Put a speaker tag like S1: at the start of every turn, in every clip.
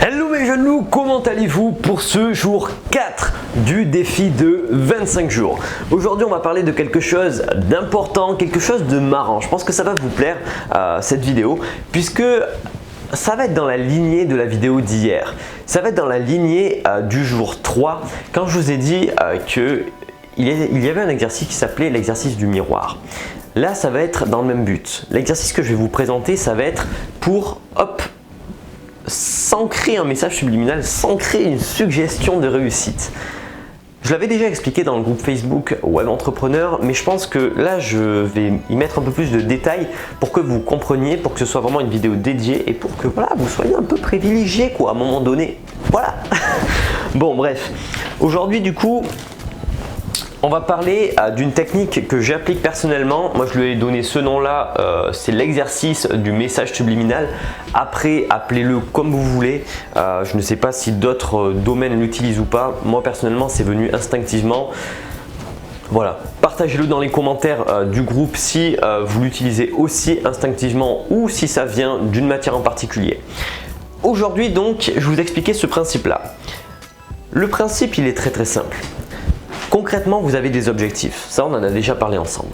S1: Hello mes jeunes loups, comment allez-vous pour ce jour 4 du défi de 25 jours? Aujourd'hui on va parler de quelque chose d'important, quelque chose de marrant. Je pense que ça va vous plaire cette vidéo puisque ça va être dans la lignée de la vidéo d'hier. Ça va être dans la lignée du jour 3 quand je vous ai dit qu'il y avait un exercice qui s'appelait l'exercice du miroir. Là ça va être dans le même but. L'exercice que je vais vous présenter ça va être pour s'ancrer un message subliminal, s'ancrer une suggestion de réussite. Je l'avais déjà expliqué dans le groupe Facebook Web Entrepreneur, mais je pense que là je vais y mettre un peu plus de détails pour que vous compreniez, pour que ce soit vraiment une vidéo dédiée et pour que voilà, vous soyez un peu privilégié quoi, à un moment donné. Voilà. Bon bref, aujourd'hui du coup on va parler d'une technique que j'applique personnellement. Moi je lui ai donné ce nom là, c'est l'exercice du message subliminal. Après appelez-le comme vous voulez, je ne sais pas si d'autres domaines l'utilisent ou pas. Moi personnellement c'est venu instinctivement. Voilà, partagez-le dans les commentaires du groupe si vous l'utilisez aussi instinctivement ou si ça vient d'une matière en particulier. Aujourd'hui donc je vais vous expliquer ce principe là. Le principe il est très simple. Concrètement, vous avez des objectifs. Ça, on en a déjà parlé ensemble.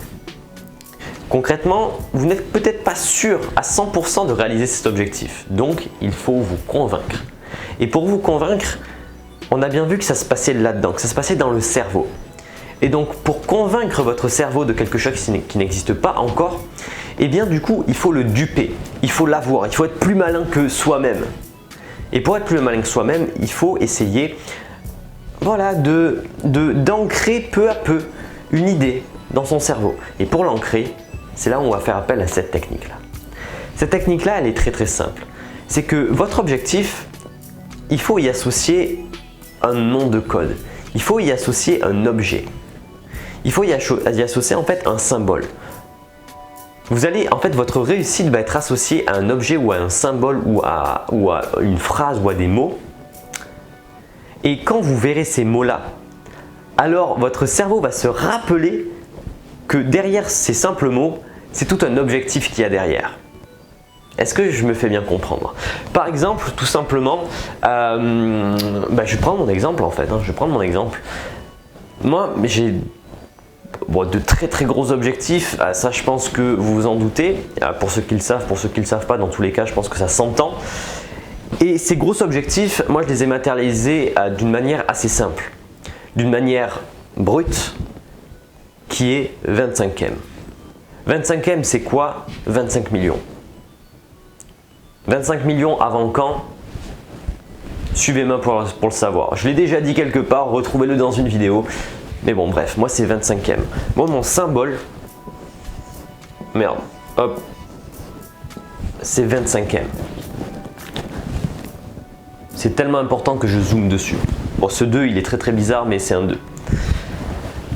S1: Concrètement, vous n'êtes peut-être pas sûr à 100% de réaliser cet objectif. Donc, il faut vous convaincre. Et pour vous convaincre, on a bien vu que ça se passait là-dedans, que ça se passait dans le cerveau. Et donc, pour convaincre votre cerveau de quelque chose qui n'existe pas encore, eh bien du coup, il faut le duper. Il faut l'avoir. Il faut être plus malin que soi-même. Et pour être plus malin que soi-même, il faut essayer voilà, d'ancrer peu à peu une idée dans son cerveau. Et pour l'ancrer, c'est là où on va faire appel à cette technique-là. Cette technique-là, elle est très simple. C'est que votre objectif, il faut y associer un nom de code. Il faut y associer un objet. Il faut y associer en fait un symbole. Vous allez, en fait, votre réussite va être associée à un objet ou à un symbole ou à une phrase ou à des mots. Et quand vous verrez ces mots-là, alors votre cerveau va se rappeler que derrière ces simples mots, c'est tout un objectif qu'il y a derrière. Est-ce que je me fais bien comprendre? Par exemple, tout simplement, je vais prendre mon exemple en fait. Je vais prendre mon exemple. Moi, j'ai de très gros objectifs. Ça, je pense que vous vous en doutez. Pour ceux qui le savent, pour ceux qui ne le savent pas, dans tous les cas, je pense que ça s'entend. Et ces gros objectifs, moi je les ai matérialisés d'une manière assez simple, d'une manière brute, qui est 25M. 25M c'est quoi? 25 millions. 25 millions avant quand? Suivez-moi pour le savoir. Je l'ai déjà dit quelque part, retrouvez-le dans une vidéo. Mais bon bref, moi c'est 25M. Moi mon symbole, merde, hop, c'est 25M. C'est tellement important que je zoome dessus. Bon, ce 2, il est très bizarre, mais c'est un 2.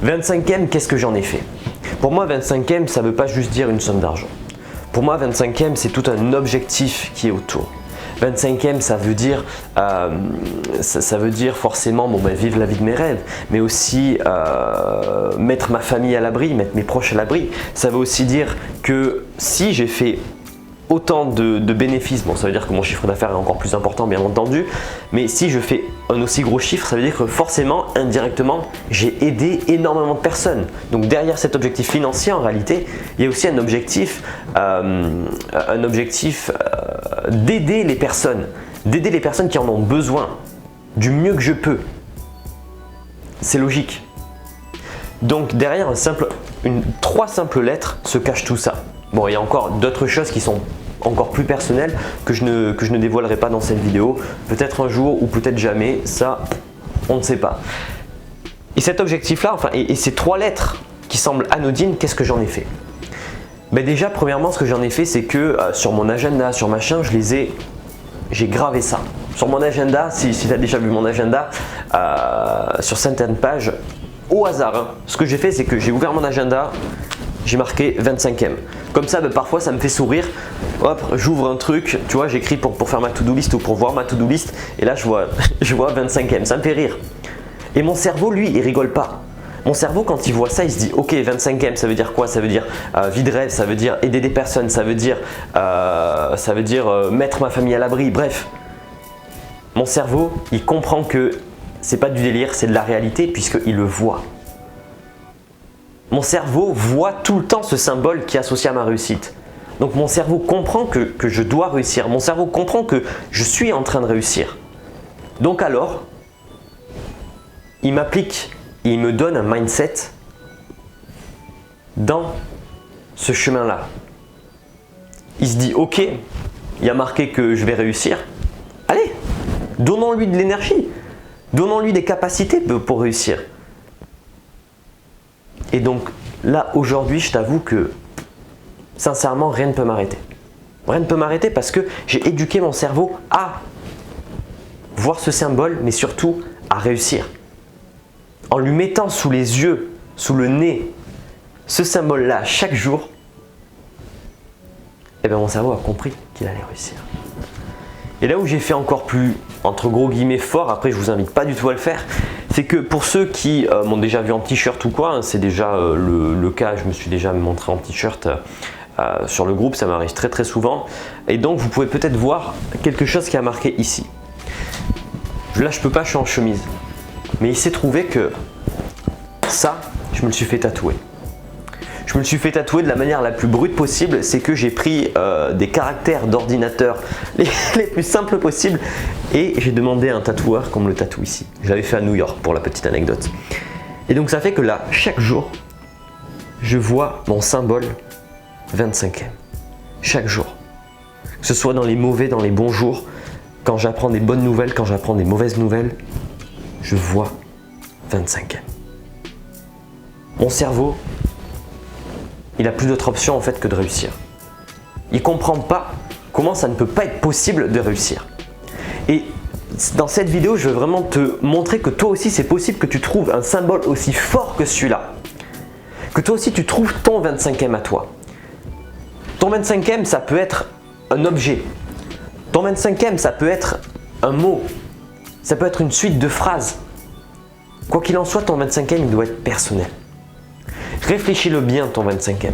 S1: 25M, qu'est-ce que j'en ai fait? Pour moi, 25M, ça ne veut pas juste dire une somme d'argent. Pour moi, 25M, c'est tout un objectif qui est autour. 25M, ça veut dire, forcément vivre la vie de mes rêves, mais aussi mettre ma famille à l'abri, mettre mes proches à l'abri. Ça veut aussi dire que si j'ai fait autant de bénéfices, bon ça veut dire que mon chiffre d'affaires est encore plus important bien entendu, mais si je fais un aussi gros chiffre, ça veut dire que forcément, indirectement, j'ai aidé énormément de personnes. Donc derrière cet objectif financier, en réalité, il y a aussi un objectif d'aider les personnes qui en ont besoin, du mieux que je peux. C'est logique. Donc derrière trois simples lettres se cache tout ça. Bon, il y a encore d'autres choses qui sont encore plus personnelles que je ne dévoilerai pas dans cette vidéo. Peut-être un jour ou peut-être jamais, ça, on ne sait pas. Et cet objectif-là, et ces trois lettres qui semblent anodines, qu'est-ce que j'en ai fait? Déjà, premièrement, ce que j'en ai fait, c'est que sur mon agenda, sur machin, j'ai gravé ça. Sur mon agenda, si tu as déjà vu mon agenda, sur certaines pages, au hasard, ce que j'ai fait, c'est que j'ai ouvert mon agenda, j'ai marqué 25M. Comme ça, parfois ça me fait sourire. Hop, j'ouvre un truc, tu vois, j'écris pour faire ma to-do list ou pour voir ma to-do list. Et là, je vois 25M, ça me fait rire. Et mon cerveau, lui, il rigole pas. Mon cerveau, quand il voit ça, il se dit ok, 25M, ça veut dire quoi? Ça veut dire vie de rêve, ça veut dire aider des personnes, ça veut dire mettre ma famille à l'abri, bref. Mon cerveau, il comprend que c'est pas du délire, c'est de la réalité puisqu'il le voit. Mon cerveau voit tout le temps ce symbole qui est associé à ma réussite. Donc mon cerveau comprend que je dois réussir. Mon cerveau comprend que je suis en train de réussir. Donc alors, il m'applique, il me donne un mindset dans ce chemin-là. Il se dit, ok, il y a marqué que je vais réussir. Allez, donnons-lui de l'énergie. Donnons-lui des capacités pour réussir. Et donc là, aujourd'hui, je t'avoue que sincèrement, rien ne peut m'arrêter. Rien ne peut m'arrêter parce que j'ai éduqué mon cerveau à voir ce symbole, mais surtout à réussir. En lui mettant sous les yeux, sous le nez, ce symbole-là chaque jour, eh bien mon cerveau a compris qu'il allait réussir. Et là où j'ai fait encore plus, entre gros guillemets, fort, après je vous invite pas du tout à le faire, c'est que pour ceux qui m'ont déjà vu en t-shirt ou quoi, hein, c'est déjà le cas, je me suis déjà montré en t-shirt sur le groupe, ça m'arrive très très souvent. Et donc vous pouvez peut-être voir quelque chose qui a marqué ici. Là je peux pas, je suis en chemise. Mais il s'est trouvé que ça, je me le suis fait tatouer. Je me le suis fait tatouer de la manière la plus brute possible, c'est que j'ai pris des caractères d'ordinateur les plus simples possibles et j'ai demandé à un tatoueur qu'on me le tatoue ici. Je l'avais fait à New York pour la petite anecdote. Et donc ça fait que là, chaque jour, je vois mon symbole 25e. Chaque jour. Que ce soit dans les mauvais, dans les bons jours, quand j'apprends des bonnes nouvelles, quand j'apprends des mauvaises nouvelles, je vois 25e. Mon cerveau, il n'a plus d'autre option en fait que de réussir. Il ne comprend pas comment ça ne peut pas être possible de réussir. Et dans cette vidéo, je veux vraiment te montrer que toi aussi c'est possible que tu trouves un symbole aussi fort que celui-là. Que toi aussi tu trouves ton 25e à toi. Ton 25e, ça peut être un objet. Ton 25e, ça peut être un mot. Ça peut être une suite de phrases. Quoi qu'il en soit, ton 25e, il doit être personnel. Réfléchis-le bien, ton 25e.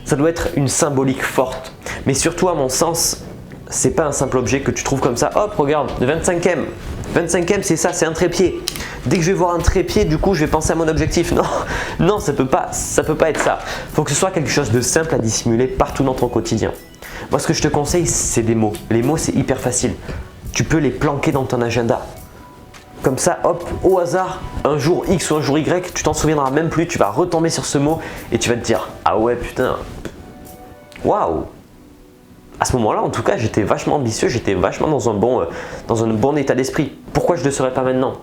S1: Ça doit être une symbolique forte. Mais surtout, à mon sens, c'est pas un simple objet que tu trouves comme ça. Hop, regarde, le 25e. 25e, c'est ça, c'est un trépied. Dès que je vais voir un trépied, du coup, je vais penser à mon objectif. Non, non, ça peut pas être ça. Il faut que ce soit quelque chose de simple à dissimuler partout dans ton quotidien. Moi, ce que je te conseille, c'est des mots. Les mots, c'est hyper facile. Tu peux les planquer dans ton agenda. Comme ça, hop, au hasard, un jour X ou un jour Y, tu t'en souviendras même plus, tu vas retomber sur ce mot et tu vas te dire « Ah ouais, putain, waouh !» À ce moment-là, en tout cas, j'étais vachement ambitieux, j'étais vachement dans un bon état d'esprit. Pourquoi je ne le serais pas maintenant?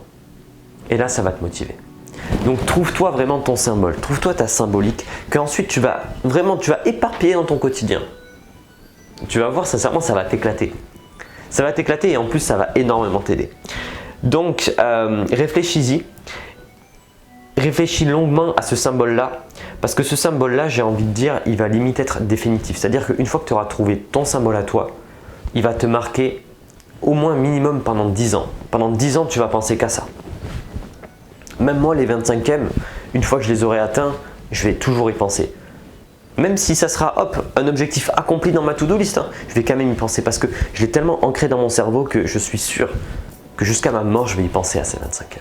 S1: Et là, ça va te motiver. Donc, trouve-toi vraiment ton symbole, trouve-toi ta symbolique, qu'ensuite tu vas éparpiller dans ton quotidien. Tu vas voir, sincèrement, ça va t'éclater. Ça va t'éclater et en plus, ça va énormément t'aider. Donc, réfléchis-y. Réfléchis longuement à ce symbole-là. Parce que ce symbole-là, j'ai envie de dire, il va limite être définitif. C'est-à-dire qu'une fois que tu auras trouvé ton symbole à toi, il va te marquer au moins minimum pendant 10 ans. Pendant 10 ans, tu vas penser qu'à ça. Même moi, les 25e, une fois que je les aurai atteints, je vais toujours y penser. Même si ça sera, hop, un objectif accompli dans ma to-do list, hein, je vais quand même y penser parce que je l'ai tellement ancré dans mon cerveau que je suis sûr que jusqu'à ma mort, je vais y penser à ces 25e.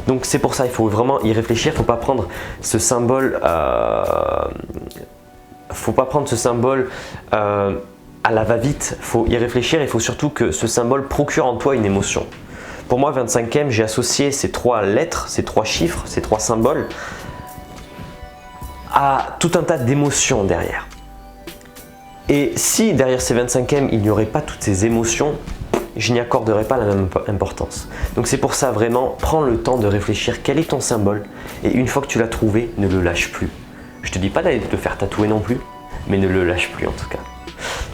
S1: Donc c'est pour ça, il faut vraiment y réfléchir, il ne faut pas prendre ce symbole, à la va-vite, il faut y réfléchir, il faut surtout que ce symbole procure en toi une émotion. Pour moi, 25e, j'ai associé ces 3 lettres, ces 3 chiffres, ces 3 symboles à tout un tas d'émotions derrière. Et si derrière ces 25e, il n'y aurait pas toutes ces émotions, je n'y accorderai pas la même importance. Donc c'est pour ça vraiment, prends le temps de réfléchir quel est ton symbole et une fois que tu l'as trouvé, ne le lâche plus. Je te dis pas d'aller te le faire tatouer non plus, mais ne le lâche plus en tout cas.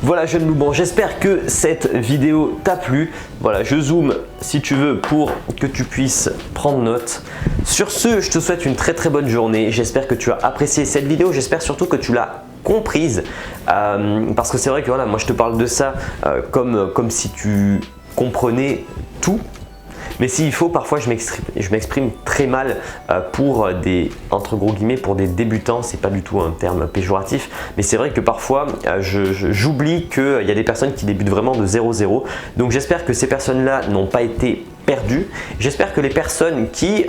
S1: Voilà jeune loup, bon, j'espère que cette vidéo t'a plu. Voilà, je zoome si tu veux pour que tu puisses prendre note. Sur ce, je te souhaite une très très bonne journée. J'espère que tu as apprécié cette vidéo, j'espère surtout que tu l'as comprise parce que c'est vrai que voilà, moi je te parle de ça comme si tu comprenais tout, Mais s'il faut, parfois je m'exprime très mal pour des, entre gros guillemets, pour des débutants. C'est pas du tout un terme péjoratif, mais c'est vrai que parfois j'oublie qu'il y a des personnes qui débutent vraiment de 0-0. Donc j'espère que ces personnes-là n'ont pas été perdues. J'espère que les personnes qui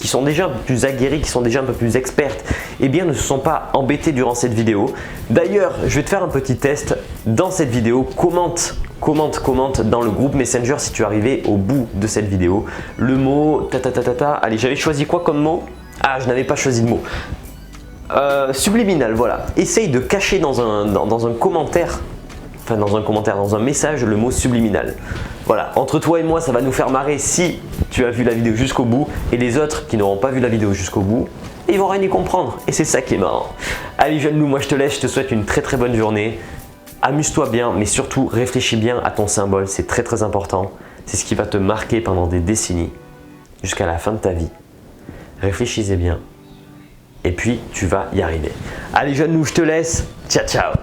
S1: sont déjà un peu plus aguerries, qui sont déjà un peu plus expertes, eh bien ne se sont pas embêtées durant cette vidéo. D'ailleurs, je vais te faire un petit test dans cette vidéo. Commente dans le groupe Messenger si tu es arrivé au bout de cette vidéo. Le mot Allez, j'avais choisi quoi comme mot? Ah, je n'avais pas choisi de mot. Subliminal, voilà. Essaye de cacher dans un commentaire, enfin dans un message, le mot subliminal. Voilà, entre toi et moi, ça va nous faire marrer si tu as vu la vidéo jusqu'au bout, et les autres qui n'auront pas vu la vidéo jusqu'au bout, ils vont rien y comprendre, et c'est ça qui est marrant. Allez jeune loup, moi je te laisse, je te souhaite une très bonne journée. Amuse-toi bien, mais surtout réfléchis bien à ton symbole, c'est très important. C'est ce qui va te marquer pendant des décennies, jusqu'à la fin de ta vie. Réfléchissez bien, et puis tu vas y arriver. Allez jeune loup, je te laisse, ciao ciao.